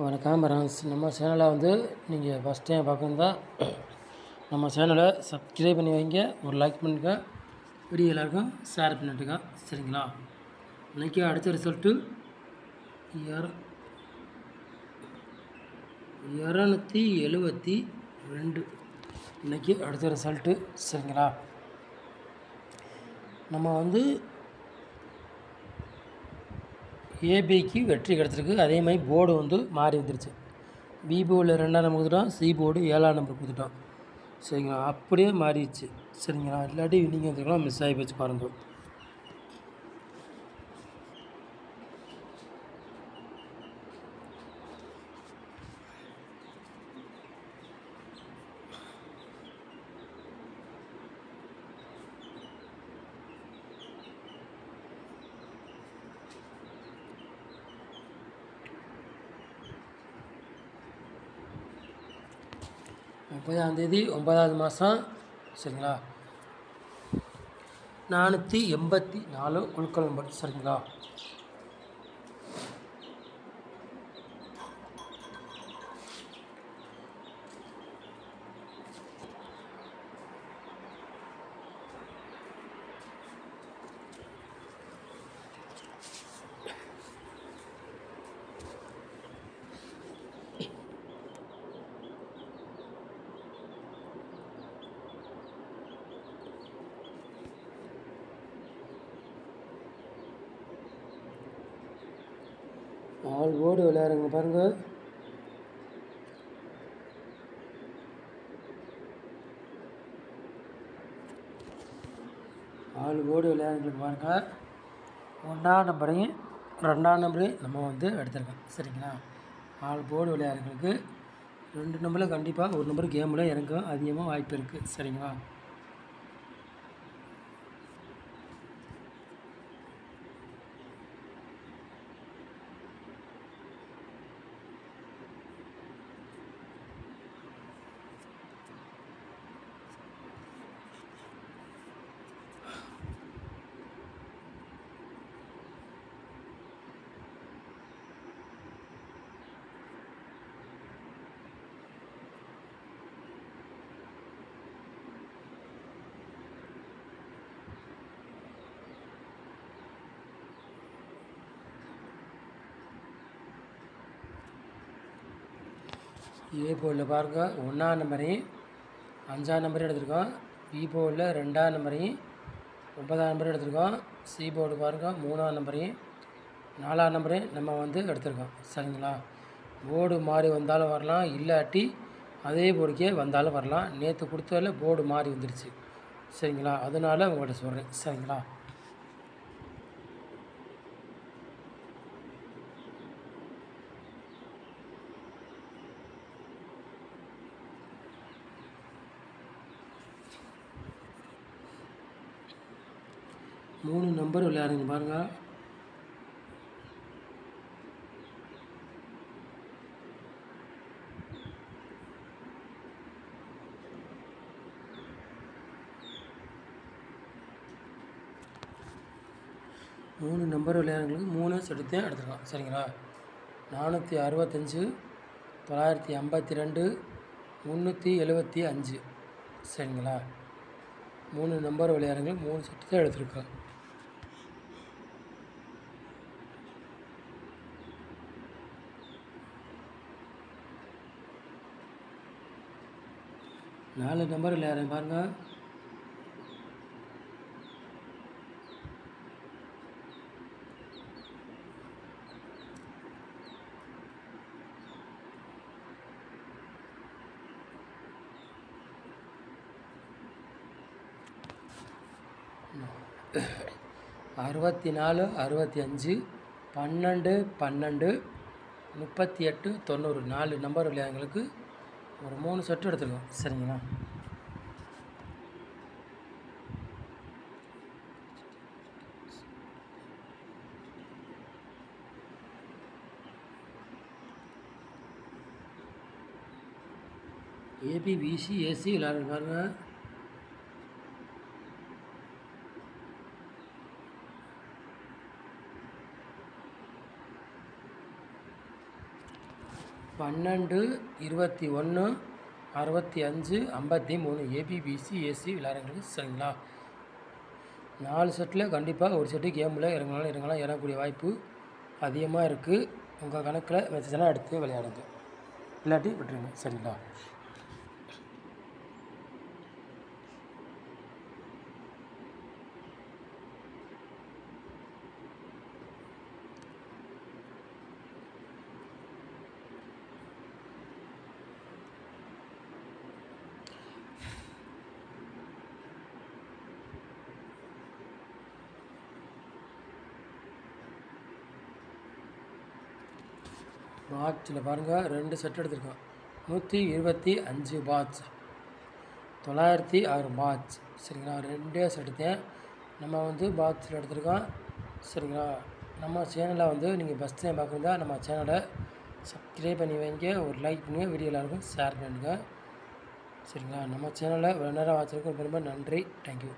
வணக்கம் ஃப்ரெண்ட்ஸ். நம்ம சேனலை வந்து நீங்கள் ஃபஸ்ட் டைம் பார்க்கணுந்தா நம்ம சேனலை சப்ஸ்கிரைப் பண்ணி வைங்க, ஒரு லைக் பண்ணுங்க, வீடியோ எல்லாருக்கும் ஷேர் பண்ணிட்டுங்க. சரிங்களா? இன்றைக்கி அடுத்த ரிசல்ட்டு 272. இன்றைக்கி அடுத்த ரிசல்ட்டு. சரிங்களா? நம்ம வந்து ஏபிக்கு வெற்றி கிடச்சிருக்கு. அதே மாதிரி போர்டு வந்து மாறி வந்துருச்சு. பி போர்டில் 2ஆம் நம்பர் கொடுத்துட்டோம், சி போர்டு 7ஆம் நம்பர் கொடுத்துட்டோம். சரிங்களா? அப்படியே மாறிடுச்சு. சரிங்களா? இல்லாட்டி நீங்கள் வந்துருக்கலாம், மிஸ் ஆகி போச்சு பாருங்கள். தேதி 9வது மாதம். சரிங்களா? 484 குழுக்கள் நம்பர். சரிங்களா? ஆல் போர்டு விளையாடுங்க பாருங்கள். ஆல் போர்டு விளையாடுங்களுக்கு பாருங்கள். 1ஆம் நம்பரையும் 2ஆம் நம்பரையும் நம்ம வந்து எடுத்துருக்கோம். சரிங்களா? ஆல் போர்டு விளையாடுங்களுக்கு 2 நம்பரில் கண்டிப்பாக ஒரு நம்பர் கேமில் இறங்க அதிகமாக வாய்ப்பு இருக்குது. சரிங்களா? ஏ போர்டில் பாருங்கள், 1ஆம் நம்பரையும் 5ஆம் நம்பரையும் எடுத்திருக்கோம். பி போர்டில் 2ஆம் நம்பரையும் 9ஆம் நம்பரையும் எடுத்திருக்கோம். சி போர்டு பாருங்கள், 3ஆம் நம்பரையும் 4ஆம் நம்பரையும் நம்ம வந்து எடுத்திருக்கோம். சரிங்களா? போர்டு மாறி வந்தாலும் வரலாம், இல்லாட்டி அதே போர்டுக்கே வந்தாலும் வரலாம். நேற்று கொடுத்ததில் போர்டு மாறி வந்துடுச்சு. சரிங்களா? அதனால் உங்கள்கிட்ட சொல்கிறேன். சரிங்களா? மூணு நம்பர் விளையாடுங்க பாருங்கள். மூணு நம்பர் விளையாடுங்களுக்கு 3 செட்டுத்தையும் எடுத்துருக்கோம். சரிங்களா? 465, 952, 375. சரிங்களா? 3 நம்பர் விளையாடுங்களுக்கு 3 செட்டு தான் எடுத்துருக்கோம். நாலு நம்பர் விளையாடுங்க பாருங்கள். அறுபத்தி 4, 65, 12, 12, 38, 90. 4 நம்பர் விளையாடுங்களுக்கு ஒரு 3 செட்டு எடுத்துருக்கோம். சரிங்களா? ஏபி, பிசி, ஏசி விளையாடுங்க பாருங்கள். 12, 21, 65, 53 ஏபிபிசி ஏசி விளையாடுறவங்களுக்கு சரிங்களா. 4 செட்டில் கண்டிப்பாக ஒரு செட்டு கேமில் இறங்கலாம் இறங்கக்கூடிய வாய்ப்பு அதிகமாக இருக்குது. உங்கள் கணக்கில் வச்சுச்சுன்னா எடுத்து விளையாடுங்க, இல்லாட்டி விட்டுருங்க சரிங்களா. பாட்சில் பாருங்கள் 2 செட் எடுத்திருக்கோம். 125 பாட்ச், 906 பாட்ச் சரிங்களா. 2 செட் எடுத்தேன். நம்ம வந்து பாட்சில் எடுத்திருக்கோம் சரிங்களா. நம்ம சேனலை வந்து நீங்கள் ஃபஸ்ட் டைம் பார்க்குறதா நம்ம சேனலை சப்ஸ்கிரைப் பண்ணி வைங்க, ஒரு லைக் பண்ணுங்க, வீடியோ எல்லாருக்கும் ஷேர் பண்ணுங்கள் சரிங்களா. நம்ம சேனலை இவ்வளோ நேரம் வாட்சிருக்கோம் ரொம்ப நன்றி. தேங்க்யூ.